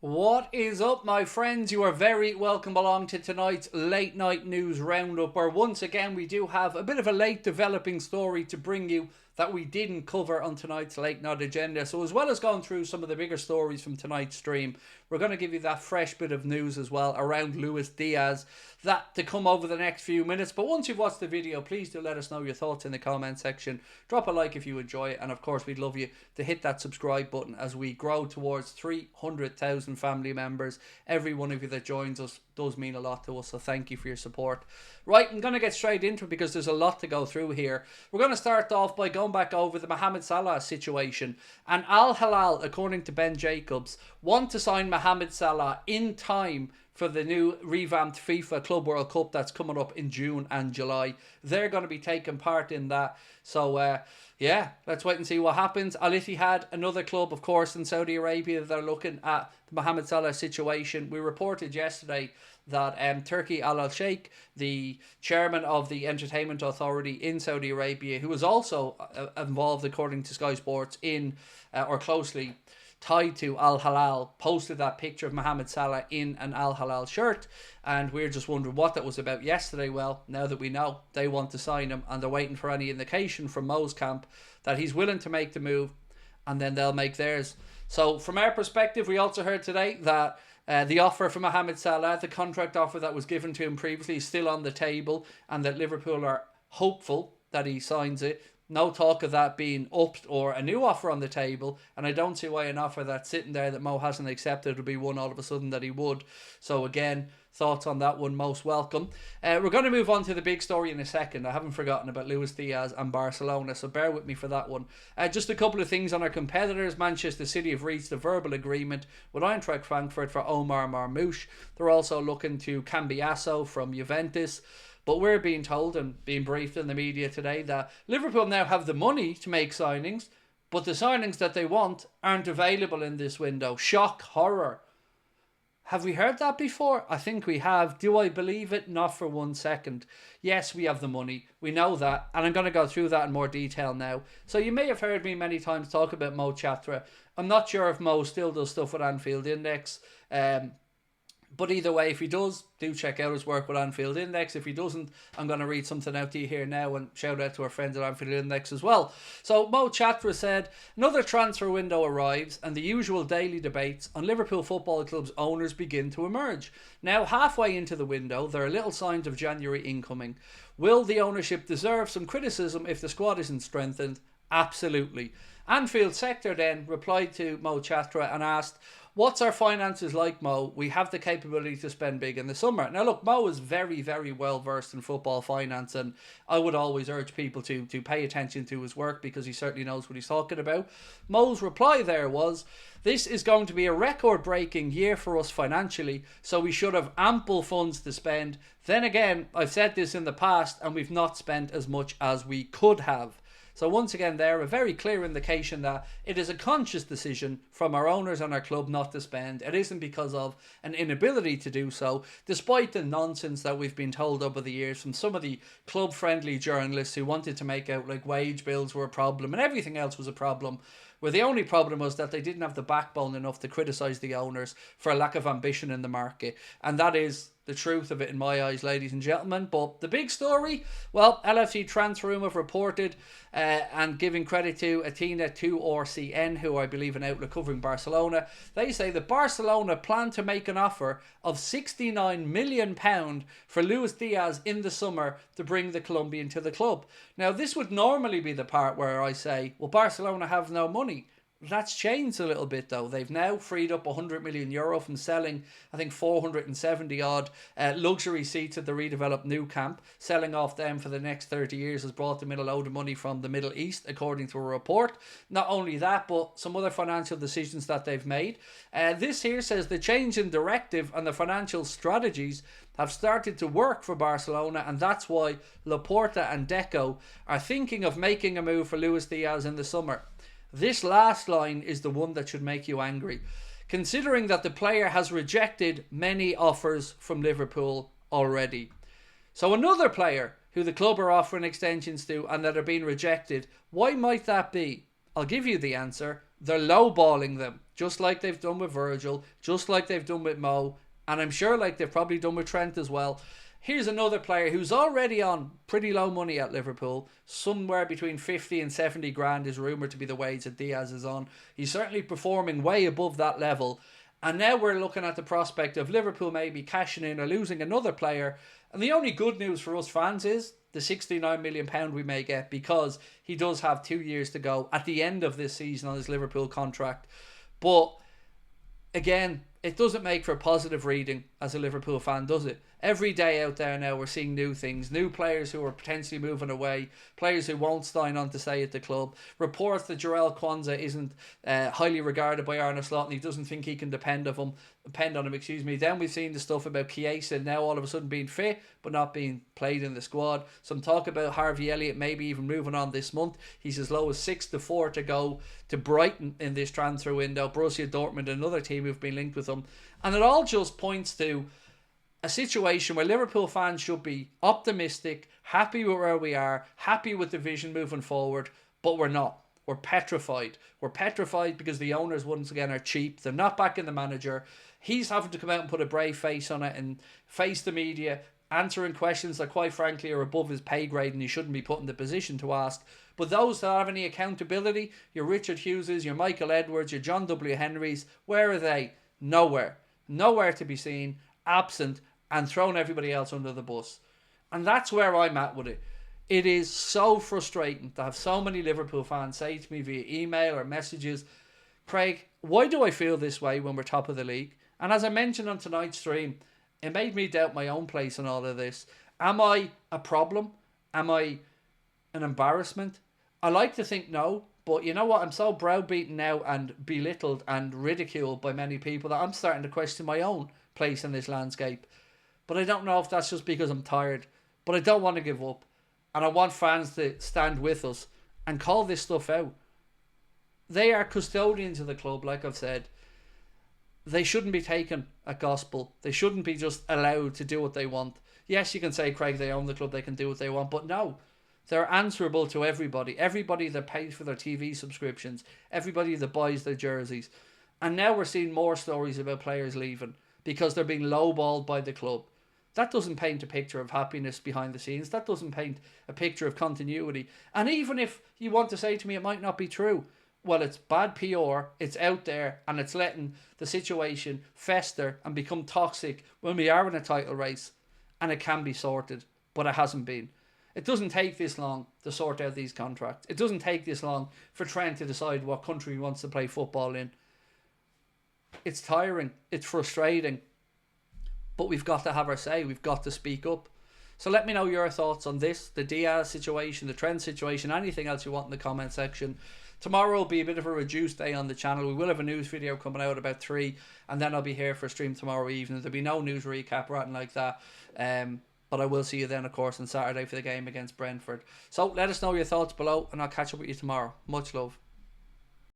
What is up, my friends? You are very welcome along to tonight's late night news roundup, where once again we do have a bit of a late developing story to bring you that we didn't cover on tonight's late night agenda. So as well as going through some of the bigger stories from tonight's stream, we're going to give you that fresh bit of news as well around Luis Diaz, that to come over the next few minutes. But once you've watched the video, please do let us know your thoughts in the comment section. Drop a like if you enjoy it, and of course we'd love you to hit that subscribe button as we grow towards 300,000 family members. Every one of you that joins us does mean a lot to us, so thank you for your support. Right, I'm going to get straight into it because there's a lot to go through here. We're going to start off by going back over the Mohamed Salah situation. And Al Hilal, according to Ben Jacobs, want to sign Mohamed Salah in time for the new revamped FIFA Club World Cup that's coming up in June and July. They're going to be taking part in that. So, yeah, let's wait and see what happens. Al Ittihad, another club, of course, in Saudi Arabia that are looking at the Mohamed Salah situation. We reported yesterday that Turki Al Sheikh, the chairman of the entertainment authority in Saudi Arabia, who was also involved, according to Sky Sports, in or closely tied to Al Hilal, posted that picture of Mohamed Salah in an Al Hilal shirt, and we're just wondering what that was about yesterday. Well, now that we know, they want to sign him and they're waiting for any indication from Mo's camp that he's willing to make the move, and then they'll make theirs. So from our perspective, we also heard today that the offer for Mohamed Salah, the contract offer that was given to him previously, is still on the table, and that Liverpool are hopeful that he signs it. No talk of that being upped or a new offer on the table, and I don't see why an offer that's sitting there that Mo hasn't accepted would be one all of a sudden that he would. So again, thoughts on that one most welcome. We're going to move on to the big story in a second. I haven't forgotten about Luis Diaz and Barcelona, so bear with me for that one. Just a couple of things on our competitors. Manchester City have reached a verbal agreement with Eintracht Frankfurt for Omar Marmoush. They're also looking to Cambiasso from Juventus. But we're being told and being briefed in the media today that Liverpool now have the money to make signings, but the signings that they want aren't available in this window. Shock, horror. Have we heard that before? I think we have. Do I believe it? Not for 1 second. Yes, we have the money. We know that. And I'm going to go through that in more detail now. So you may have heard me many times talk about Mo Chatra. I'm not sure if Mo still does stuff with Anfield Index. But either way, if he does, do check out his work with Anfield Index. If he doesn't, I'm going to read something out to you here now and shout out to our friends at Anfield Index as well. So Mo Chatra said, another transfer window arrives and the usual daily debates on Liverpool Football Club's owners begin to emerge. Now, halfway into the window, there are little signs of January incoming. Will the ownership deserve some criticism if the squad isn't strengthened? Absolutely. Anfield Sector then replied to Mo Chatra and asked, what's our finances like, Mo? We have the capability to spend big in the summer. Now, look, Mo is very, very well versed in football finance, and I would always urge people to pay attention to his work because he certainly knows what he's talking about. Mo's reply there was, this is going to be a record-breaking year for us financially, so we should have ample funds to spend. Then again, I've said this in the past, and we've not spent as much as we could have. So once again there, a very clear indication that it is a conscious decision from our owners and our club not to spend. It isn't because of an inability to do so, despite the nonsense that we've been told over the years from some of the club-friendly journalists who wanted to make out like wage bills were a problem and everything else was a problem, where the only problem was that they didn't have the backbone enough to criticise the owners for a lack of ambition in the market. And that is the truth of it in my eyes, ladies and gentlemen. But the big story, well, LFC Transfer Room have reported and giving credit to Athena 2RCN, who I believe are out covering Barcelona. They say that Barcelona plan to make an offer of £69 million for Luis Diaz in the summer to bring the Colombian to the club. Now, this would normally be the part where I say, well, Barcelona have no money. That's changed a little bit though. They've now freed up €100 million from selling, I think, 470 odd luxury seats at the redeveloped Nou Camp. Selling off them for the next 30 years has brought them in a load of money from the Middle East, according to a report. Not only that, but some other financial decisions that they've made. This here says the change in directive and the financial strategies have started to work for Barcelona, and that's why Laporta and Deco are thinking of making a move for Luis Diaz in the summer. This last line is the one that should make you angry, considering that the player has rejected many offers from Liverpool already. So another player who the club are offering extensions to and that are being rejected, why might that be? I'll give you the answer. They're lowballing them, just like they've done with Virgil, just like they've done with Mo, and I'm sure like they've probably done with Trent as well. Here's another player who's already on pretty low money at Liverpool. Somewhere between 50 and 70 grand is rumoured to be the wage that DIAZ is on. He's certainly performing way above that level. And now we're looking at the prospect of Liverpool maybe cashing in or losing another player. And the only good news for us fans is the £69 million we may get, because he does have 2 years to go at the end of this season on his Liverpool contract. But again, it doesn't make for a positive reading as a Liverpool fan, does it? Every day out there now we're seeing new things, new players who are potentially moving away, players who won't sign on to stay at the club. Reports that Jarell Quansah isn't highly regarded by Arne Slot and he doesn't think he can depend on him. Then we've seen the stuff about Chiesa now all of a sudden being fit but not being played in the squad. Some talk about Harvey Elliott maybe even moving on this month. He's as low as 6-4 to go to Brighton in this transfer window. Borussia Dortmund, another team who've been linked with him. And it all just points to a situation where Liverpool fans should be optimistic, happy with where we are, happy with the vision moving forward, but we're not. We're petrified. We're petrified because the owners, once again, are cheap. They're not backing the manager. He's having to come out and put a brave face on it and face the media, answering questions that, quite frankly, are above his pay grade and he shouldn't be put in the position to ask. But those that have any accountability, your Richard Hugheses, your Michael Edwards, your John W. Henrys, where are they? Nowhere. Nowhere to be seen, absent, and thrown everybody else under the bus. And that's where I'm at with it. It is so frustrating to have so many Liverpool fans say to me via email or messages, Craig, why do I feel this way when we're top of the league? And as I mentioned on tonight's stream, it made me doubt my own place in all of this. Am I a problem? Am I an embarrassment? I like to think no, but you know what? I'm so browbeaten now and belittled and ridiculed by many people that I'm starting to question my own place in this landscape. But I don't know if that's just because I'm tired. But I don't want to give up. And I want fans to stand with us and call this stuff out. They are custodians of the club, like I've said. They shouldn't be taken at gospel. They shouldn't be just allowed to do what they want. Yes, you can say, Craig, they own the club, they can do what they want. But no, they're answerable to everybody. Everybody that pays for their TV subscriptions. Everybody that buys their jerseys. And now we're seeing more stories about players leaving because they're being lowballed by the club. That doesn't paint a picture of happiness behind the scenes. That doesn't paint a picture of continuity. And even if you want to say to me it might not be true, well, it's bad PR, it's out there, and it's letting the situation fester and become toxic when we are in a title race, and it can be sorted, but it hasn't been. It doesn't take this long to sort out these contracts. It doesn't take this long for Trent to decide what country he wants to play football in. It's tiring, it's frustrating, but we've got to have our say. We've got to speak up. So let me know your thoughts on this, the DIAZ situation, the Trent situation, anything else you want in the comment section. Tomorrow will be a bit of a reduced day on the channel. We will have a news video coming out about 3, and then I'll be here for a stream tomorrow evening. There'll be no news recap or anything like that. But I will see you then, of course, on Saturday for the game against Brentford. So let us know your thoughts below, and I'll catch up with you tomorrow. Much love.